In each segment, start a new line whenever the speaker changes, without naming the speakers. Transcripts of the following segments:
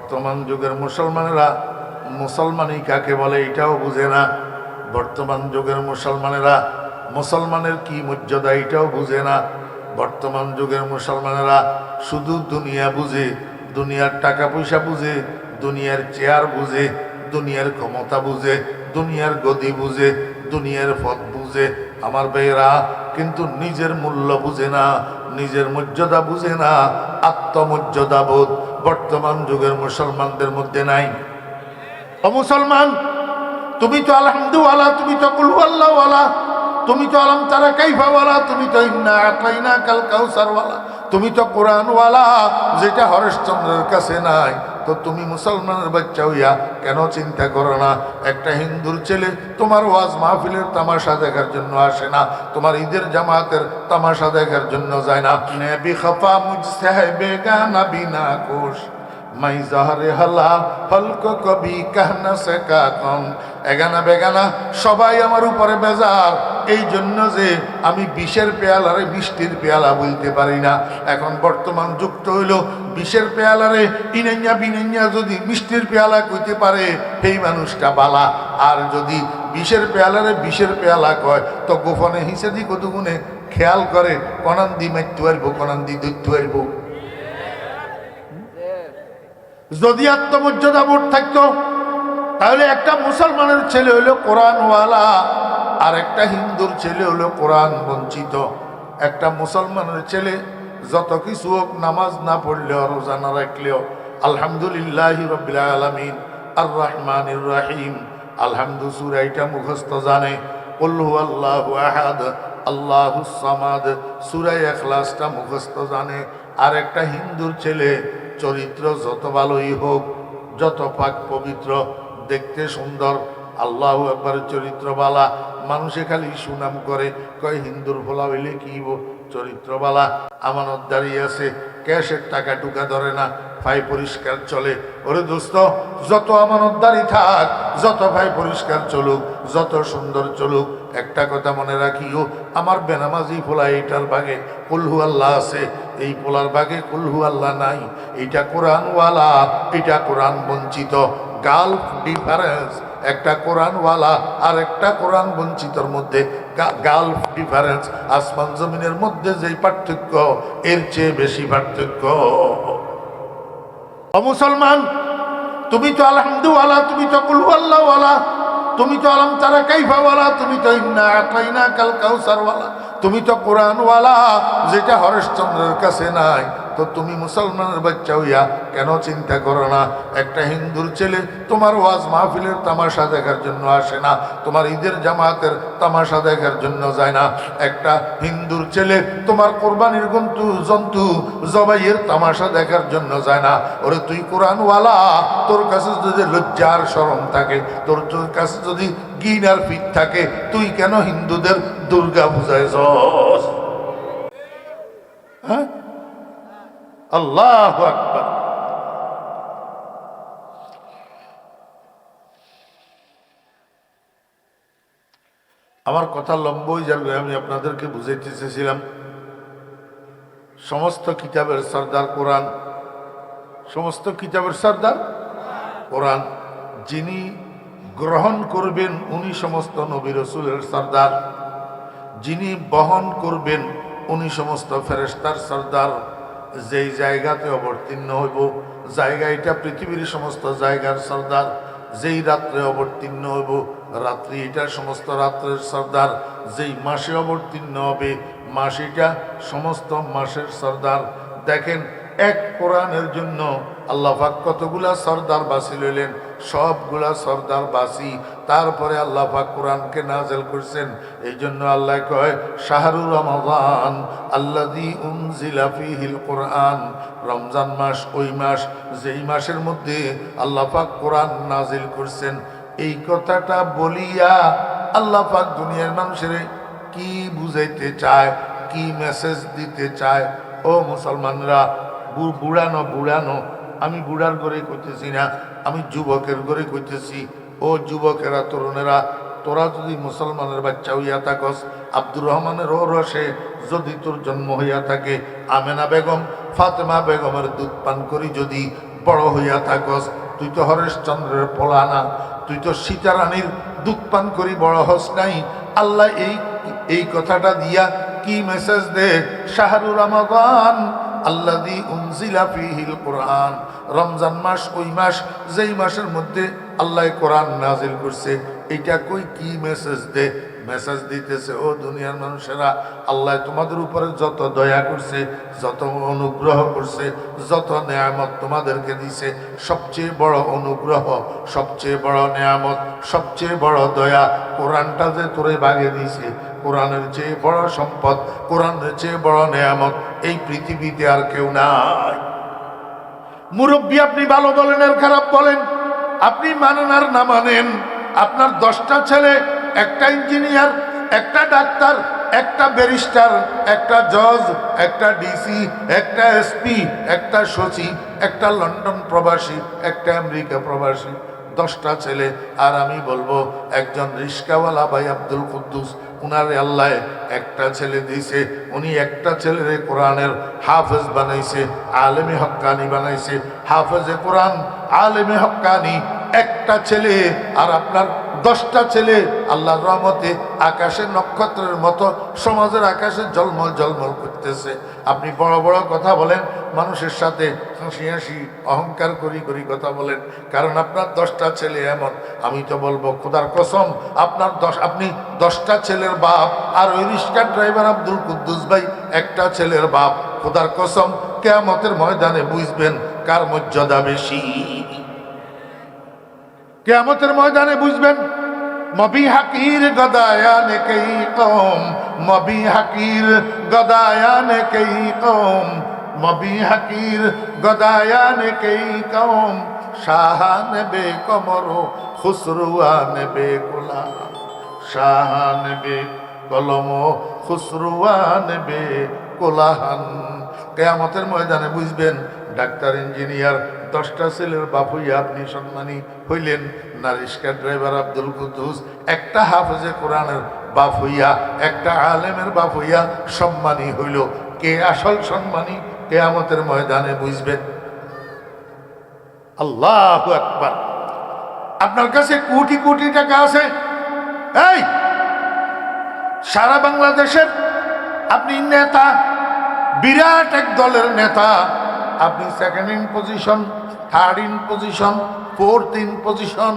বর্তমান যুগের মুসলমানেরা মুসলমানই কাকে বলে এটাও বুঝে না। বর্তমান যুগের মুসলমানেরা মুসলমানের কি মর্যাদা এটাও বুঝে না। বর্তমান যুগের মুসলমানেরা শুধু দুনিয়া বুঝে, দুনিয়ার টাকা পয়সা বুঝে, দুনিয়ার চেয়ার বুঝে, দুনিয়ার ক্ষমতা বুঝে, দুনিয়ার গদি বুঝে, দুনিয়ার পথ বুঝে আমার ভাইয়েরা, কিন্তু নিজের মূল্য বুঝে না, নিজের মর্যাদা বুঝে না। আত্মমর্যাদা বোধ বর্তমান যুগের মুসলমানদের মধ্যে নাই। ও মুসলমান, তুমি তো আলহামদুওয়ালা, তুমি তো কুল হুয়াল্লাহওয়ালা, তুমি তো আলম তারা কাইফাওয়ালা, তুমি তো ইন্না আতাইনা কাল কাউসারওয়ালা, তুমি তো কোরআনওয়ালা, যেটা হরিশ্চন্দ্রের কাছে নাই। তো তুমি মুসলমানের বাচ্চা হইয়া কেন চিন্তা করো না? একটা হিন্দুর ছেলে তোমার ওয়াজ মাহফিলের তামাশা দেখার জন্য আসে না, তোমার ঈদের জামাতের তামাশা দেখার জন্য যায় না। নেবি খফা মুঝসে বেগানা বিনা কোশ মাই জাহরে হালা ফলকো কবি কাহনা সে কাকম। এগানা বেগানা সবাই আমার উপরে বেজার, এই জন্য যে আমি বিষের পেয়ালারে মিষ্টির পেয়ালা বলতে পারি না। এখন বর্তমান যুক্ত হইল বিষের পেয়ালারে ইনাইয়া বিনাইয়া যদি মিষ্টির পেয়ালা কইতে পারে সেই মানুষটা বালা, আর যদি বিষের পেয়ালারে বিষের পেয়ালা কয় তো গোপনে হিসেদি কতগুণে খেয়াল করে কনান দি মাইতে পারবো, কনান দি দৈত্য পারবো। যদি আত্মমর্যাদা বোধ থাকতো তাহলে একটা মুসলমানের ছেলে হইল কোরআনওয়ালা, আর একটা হিন্দুর ছেলে হইল কোরআন বঞ্চিত। একটা মুসলমানের ছেলে যত কিছু হোক, নামাজ না পড়লেও রোজা না রাখলেও আলহামদুলিল্লাহি রাব্বিল আলামিন আর রহমানির রহিম আলহামদু সূরা এটা মুখস্থ জানে, কুল হুয়াল্লাহু আহাদ আল্লাহুস সামাদ সূরা ইখলাসটা মুখস্থ জানে। আর একটা হিন্দুর ছেলে চরিত্র যত ভালোই হোক, যত পাক পবিত্র, দেখতে সুন্দর, আল্লাহু আকবার, চরিত্র বালা, মানুষে খালি সুনাম করে, কয় হিন্দুর ভোলা হইলে কি চরিত্র বালা, আমানতদারি আছে, ক্যাশের টাকা টুকা ধরে না, ভাই পরিষ্কার চলে। ওরে দোস্ত, যত আমানতদারি থাক, যত ভাই পরিষ্কার চলুক, যত সুন্দর চলুক, একটা কথা মনে রাখিও, আমার বেনামাজি পোলা এইটার ভাগে কুলহু আল্লাহ আছে, এই পোলার ভাগে কুলহু আল্লাহ নাই। এটা কোরআনওয়ালা, এটা কোরআন বঞ্চিত। গালফ ডিফারেন্স, একটা কোরআনওয়ালা আর একটা কোরআন বঞ্চিতর মধ্যে গালফ ডিফারেন্স। আসমান জমিনের মধ্যে যেই পার্থক্য, এর চেয়ে বেশি পার্থক্য। ও মুসলমান, তুমি তো আলহামদুওয়ালা, তুমি তো কুল হুয়াল্লাহওয়ালা, তুমি তো আলম তারা কাইফাওয়ালা, তুমি তো ইন্না আতাইনা কাল কাউসারওয়ালা, তুমি তো কোরআনওয়ালা, যেটা হরিশ্চন্দ্রের কাছে নাই। তো তুমি মুসলমানের বাচ্চা হইয়া কেন চিন্তা করো না? একটা হিন্দুর ছেলে তোমার ওয়াজ মাহফিলের তামাশা দেখার জন্য আসে না, তোমার ঈদের জামাতের তামাশা দেখার জন্য যায় না। একটা হিন্দুর ছেলে তোমার কোরবানির জন্তু জবাইয়ের তামাশা দেখার জন্য যায় না। ওরে তুই কোরআনওয়ালা, তোর কাছে যদি লজ্জার শরম থাকে, তোর কাছে যদি গিন আর পিঠ থাকে, তুই কেন হিন্দুদের দুর্গা পূজায় যাস? হ্যাঁ, আল্লাহু আকবার। আমার কথা লম্বই যাবে, আমি আপনাদেরকে বুঝাইতে চেয়েছিলাম সমস্ত কিতাবের সর্দার কোরআন, সমস্ত কিতাবের সর্দার কোরআন। যিনি গ্রহণ করবেন উনি সমস্ত নবী রাসূলের সর্দার, যিনি বহন করবেন উনি সমস্ত ফেরেশতার সর্দার। যেই জায়গাতে অবতীর্ণ হইব, জায়গা এটা পৃথিবীর সমস্ত জায়গার সর্দার। যেই রাত্রে অবতীর্ণ হইব, রাত্রি এটা সমস্ত রাত্রের সর্দার। যেই মাসে অবতীর্ণ হবে, মাস এটা সমস্ত মাসের সর্দার। দেখেন, এক কোরআনের জন্য আল্লাহ পাক কতগুলা সর্দার বাসি লইলেন, সবগুলা সর্দার বাসি। তারপরে আল্লাহ পাক কোরআনকে নাযিল করছেন। এই জন্য আল্লাহ কয় শাহরুর রমাদান আল্লাযী উনজিলা ফীহিল কোরআন। রমজান মাস ওই মাস যেই মাসের মধ্যে আল্লাহ পাক কোরআন নাযিল করছেন। এই কথাটা বলিয়া আল্লাহ পাক দুনিয়ার মানুষের কি বুঝাইতে চায়, কি মেসেজ দিতে চায়? ও মুসলমানরা, বুড়ানো, আমি বুড়ার ঘরে কইতেছি না, আমি যুবকের ঘরে কইতেছি। ও যুবকেরা, তরুণেরা, তোরা যদি মুসলমানের বাচ্চা হইয়া থাকস, আব্দুর রহমানের রসে যদি তোর জন্ম হইয়া থাকে, আমেনা বেগম ফাতেমা বেগমের দুধ পান করি যদি বড় হইয়া থাকস, তুই তো হরেশচন্দ্রের পোলা না, তুই তো সীতারানীর দুধ পান করি বড় হস নাই। আল্লাহ এই কথাটা দিয়া কি মেসেজ দে? শাহরু রমাদান আল্লাযী উনজিলা ফীহিল কুরআন, রমজান মাস ওই মাস যেই মাসের মধ্যে আল্লাহ কোরআন নাজিল করছে। এইটা কই কি মেসেজ দে? মেসেজ দিতেছে, ও দুনিয়ার মানুষেরা, আল্লাহ তোমাদের উপরে যত দয়া করছে, যত অনুগ্রহ করছে, যত নেয়ামত তোমাদেরকে দিছে, সবচেয়ে বড় অনুগ্রহ, সবচেয়ে বড় নেয়ামত, সবচেয়ে বড় দয়া কোরআনটা যে তোরে বাগে দিছে। কোরআনের চেয়ে বড় সম্পদ, কোরআনের চেয়ে বড় নেয়ামত এই পৃথিবীতে আর কেউ নাই। মুরব্বী আপনি ভালো বলেন আর খারাপ বলেন, আপনি মানেন আর না মানেন, আপনার 10টা ছেলে, একটা ইঞ্জিনিয়ার, একটা ডাক্তার, একটা ব্যারিস্টার, একটা জজ, একটা ডিসি, একটা এসপি, একটা সচিব, একটা লন্ডন প্রবাসী, একটা আমেরিকা প্রবাসী, 10টা ছেলে। আর আমি বলবো একজন রিস্কাওয়ালা ভাই আব্দুল কুদ্দুস, উনারে আল্লাহ একটা ছেলে দিয়েছে, উনি একটা ছেলেরে কোরআনের হাফেজ বানাইছে, আলেমে হক্কানি বানাইছে, হাফেজে কোরআন, আলেমে হক্কানি, একটা ছেলে। আর আপনার 10টা ছেলে আল্লাহর রহমতে আকাশের নক্ষত্রের মতো সমাজের আকাশে ঝলমল ঝলমল করতেছে। আপনি বড় বড় কথা বলেন, মানুষের সাথে হাসি হাসি অহংকার করি করি কথা বলেন, কারণ আপনার 10টা ছেলে এমন। আমি তো বলবো খোদার কসম, আপনি 10টা ছেলের বাপ, আর ওই রিক্সা ড্রাইভার আব্দুল কুদ্দুস ভাই একটা ছেলের বাপ। খোদার কসম কিয়ামতের ময়দানে বুঝবেন কার মর্যাদা বেশি। কিয়ামতের ময়দানে বুঝবেন। মবি হাকির গদায়ানে কই কওম, মবি হাকির গদায়ানে কই কওম, মবি হাকির গদায়ানে কই কওম, শাহান বে কমর খুসরুয়ান বে গোলাম, শাহান বে কলম খুসরুয়ান বে কোলাহান। কিয়ামতের ময়দানে বুঝবেন ডাক্তার, ইঞ্জিনিয়ার, 10টা ছেলের বাপ হইয়া আপনি সম্মানী হইলেন না রিক্সা ড্রাইভার আব্দুল কুদ্দুস একটা হাফেজে কোরআনের বাপ হইয়া, একটা আলেমের বাপ হইয়া সম্মানী হইল। কে আসল সম্মানী কিয়ামতের ময়দানে বুঝবেন। আল্লাহু আকবার। আপনার কাছে কোটি কোটি টাকা আছে, এই সারা বাংলাদেশের আপনি নেতা, বিরাট এক দলের নেতা, আপনি second in position, third in position, fourth in position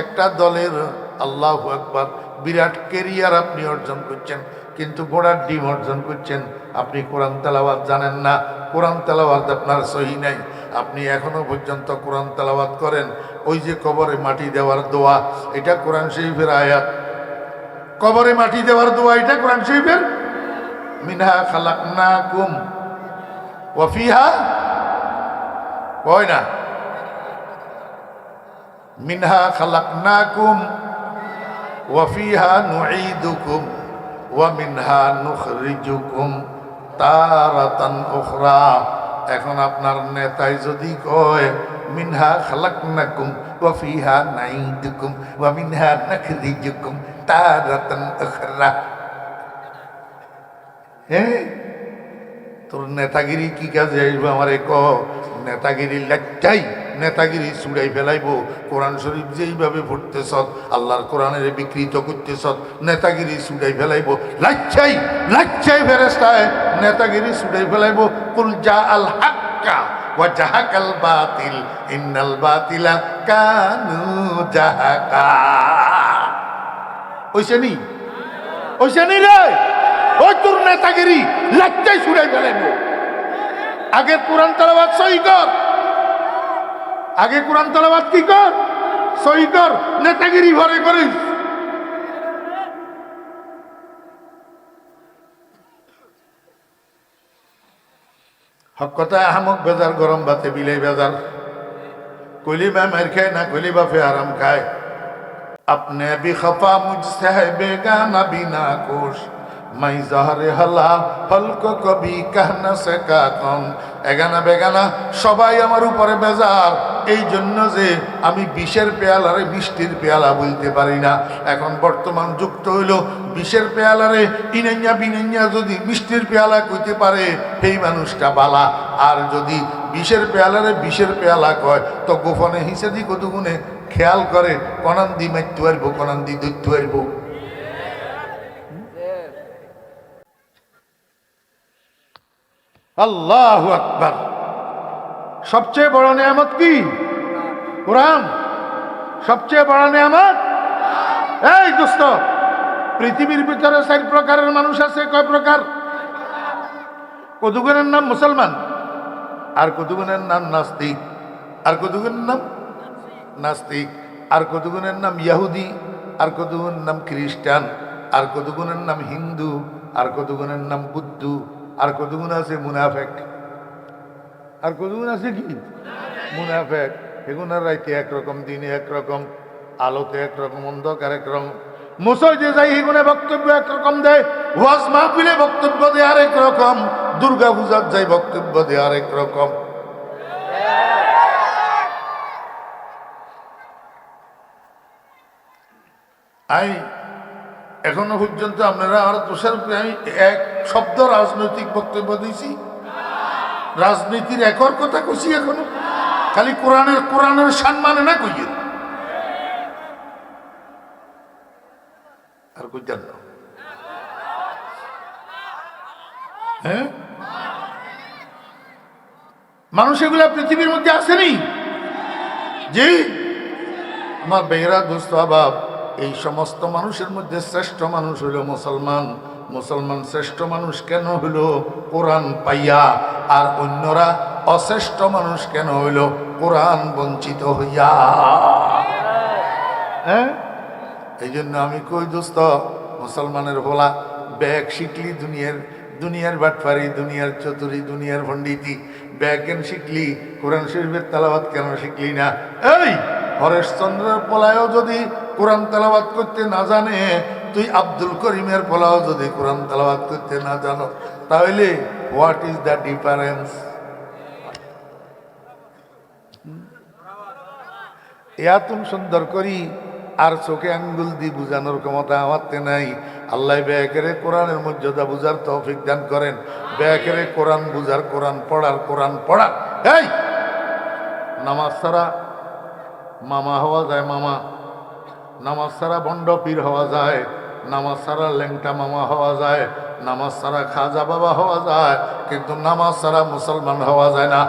একটা দলের। আল্লাহু আকবার। বিরাট কেরিয়ার আপনি অর্জন করছেন, কিন্তু ঘোড়ার ডিম অর্জন করছেন। আপনি কোরআন তেলাওয়াত জানেন না, কোরআন তেলাওয়াত আপনার সহি নাই। আপনি এখনো পর্যন্ত কোরআন তেলাওয়াত করেন, ওই যে কবরে মাটি দেওয়ার দোয়া, এটা কোরআন শরীফের আয়াত। কবরে মাটি দেওয়ার দোয়া এটা কোরআন শরীফের। মিনহা খালাকনাকুম ওয়া ফিহা, কয় না, মিনহা খালাকনাকুম ওয়া ফিহা নুঈদুকুম ওয়া মিনহা নুখরিজুকুম তারাতান উখরা। এখন আপনার নেতাই যদি কয় মিনহা খালাকনাকুম ওয়া ফিহা নাঈদুকুম ওয়া মিনহা নুখরিজুকুম তারাতান উখরা, হ্যাঁ তোর নেতাগিরি কি কাজে আসবে? আমারে ক নেতাগিরি লাচ্চাই, নেতাগিরি ছুড়াই ফেলাইব। কোরআন শরীফ যেইভাবে পড়তেছ, আল্লাহর কোরআনের বিকৃত করতেছ, নেতাগিরি ছুড়াই ফেলাইব। লাচ্চাই লাচ্চাই ফেরেশতায় নেতাগিরি ছুড়াই ফেলাইব। কুল জা আল হাক্কা ওয়া জাহাকাল বাতিল ইন্নাল বাতিলা কানু জাহাকা। ওইসেনি ওইসেনি রে, ওই তোর নেতাগিরি লাচ্চাই ছুড়াই ফেলাইব। আগে কোরআন তেলাওয়াত সহি কর, আগে কোরআন তেলাওয়াত কি কর, সহি কর, নেতাগিরি ভরে করিস। হক কথা আহমক বেজার, গরম ভাতে বিলাই বেজার, কইলি বা মার খায় না কইলি বাপে আরাম খায়। আপনি বি খফা মুঝসে है बेगाना बिना कोश, मैं जहरे हला हल्को कभी कहना से का कम। এগানা বেগানা সবাই আমার উপরে বেজার, এই জন্য যে আমি বিষের পেয়ালারে মিষ্টির পেয়ালা বলতে পারি না। এখন বর্তমান যুক্ত হইল বিষের পেয়ালারে ইনাইয়া বিনাইয়া যদি মিষ্টির পেয়ালা কইতে পারে সেই মানুষটা বালা, আর যদি বিষের পেয়ালারে বিষের পেয়ালা কয় তো গোপনে হিসেদি কতগুণে খেয়াল করে কনান দি মারতে পারবো, কনান দি ধরতে পারবো। আল্লাহু আকবার। সবচেয়ে বড় নিয়ামত কি? কোরআন। সবচেয়ে বড় নিয়ামত। এই দোস্ত, পৃথিবীর ভিতরে 4 প্রকারের মানুষ আছে। কয় প্রকার? কতগুণের নাম মুসলমান, আর কতগুণের নাম নাস্তিক, আর কতগুণের নাম নাস্তিক, আর কতগুণের নাম ইহুদি, আর কতগুণের নাম খ্রিস্টান, আর কতগুণের নাম হিন্দু, আর কতগুণের নাম বুদ্ধ, আর কতগুণ আছে মুনাফেক। আর কতগুণ আছে কি? মুনাফেক। এগুনার রাইতে একরকম, দিনে একরকম, আলোতে একরকম, অন্ধকার একরকম। মসজিদে যাই এগুনে বক্তব্য একরকম দেয়, ওয়াজ মাহফিলে বক্তব্য দেয় আরেক রকম, দুর্গা পূজার যাই বক্তব্য দেয় আরেক রকম। আই এখনো পর্যন্ত আপনারা আমার দোষের উপরে আমি এক শব্দ রাজনৈতিক বক্তব্য দিয়েছি? রাজনীতির একর কথা কইছি এখনো? খালি কোরআনের সম্মানে না কইয়ে আর কইতেন না। হ্যাঁ, মানুষ এগুলা পৃথিবীর মধ্যে আসেনি। জি আমার বেহরা দোস্ত আবাব, এই সমস্ত মানুষের মধ্যে শ্রেষ্ঠ মানুষ হইল মুসলমান। মুসলমান শ্রেষ্ঠ মানুষ কেন হইল? কোরআন পাইয়া। আর অন্যরা অশ্রেষ্ঠ মানুষ কেন হইল? কোরআন বঞ্চিত হইয়া। হ্যাঁ, এই জন্য আমি কই দোস্ত, মুসলমানের ভোলা ব্যাগ শিখলি দুনিয়ার বাটপারি, দুনিয়ার চতুরি, দুনিয়ার পণ্ডিতি, ব্যাগ কেন শিখলি? কোরআন শরীফের তেলাওয়াত কেন শিখলি না? এই হরেশচন্দ্রের পোলায়ও যদি কোরআন তেলাওয়াত করতে না জানে, তুই আব্দুল করিমের পোলাও যদি কোরআন তেলাওয়াত করতে না জানো, তাহলে হোয়াট ইজ দ্য ডিফারেন্স? এত সুন্দর করি আর চোখে আঙ্গুল দিয়ে বুঝানোর ক্ষমতা আমারতে নাই। আল্লাহ ব্যাকেরে কোরআনের মর্যাদা বুঝার তৌফিক দান করেন। ব্যাকেরে কোরআন বুঝার, কোরআন পড়া। এই নামাজ ছাড়া মামা হওয়া যায়, মামা। নামাজ ছাড়া ভণ্ড পীর হওয়া যায়, নামাজ ছাড়া ল্যাংটা মামা হওয়া যায়, নামাজ ছাড়া খাজা বাবা হওয়া যায়, কিন্তু নামাজ ছাড়া মুসলমান হওয়া যায় না।